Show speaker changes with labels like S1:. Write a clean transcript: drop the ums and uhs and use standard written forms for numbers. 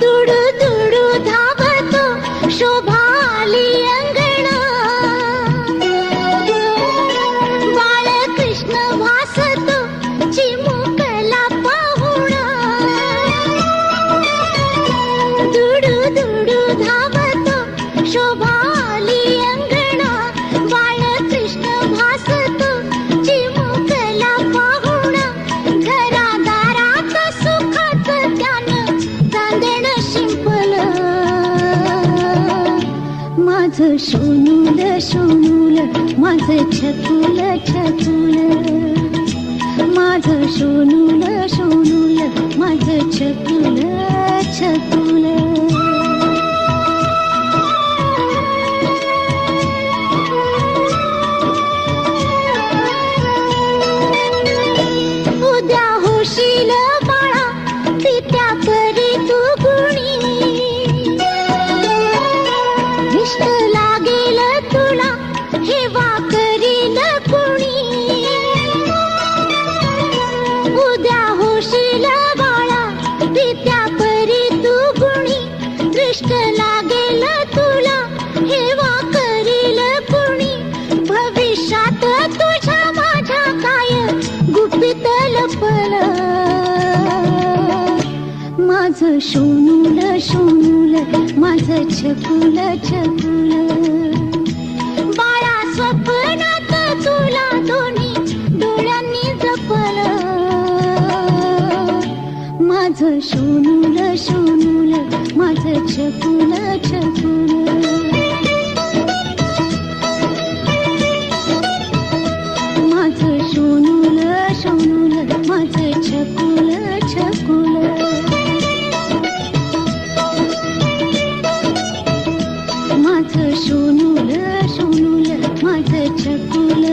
S1: दुडू दुडू धावतो शोभाली अंगणा, बाळकृष्ण भासतो चिमुकला पाहुणा. दुडू दुडू धावतो शोभाली अंगणा, बाळकृष्ण भासतो चिमुकला पाहुणा. घरादारात सुखाचं त्यानं चांदण शिंपलं, माझं सोनूल सोनूल माझं छकुल छकुल, माझं सोनूल सोनूल माझं छकुल छकुल. उद्या होशील बाळा पित्या परी तू गुणी, इष्ट लागेल तुला हेवा करील कुणी. उद्या होशील बाळा पित्या परी तू गुणी, दृष्ट लागेल तुला हेवा करील कुणी. भविष्यात तुझ्या माझ्या काय गुपित लपलं, माझं सोनूल सोनूल माझं छकुल छकुल. बाळा स्वप्नात तुला दोन्ही डोळ्यांनी जपलं, माझं सोनूल सोनूल माझं छकुल छकुल. माझं सोनूल सोनूल माझं छकुल छकुल. माझं सोनूल सोनूल माझं छकुल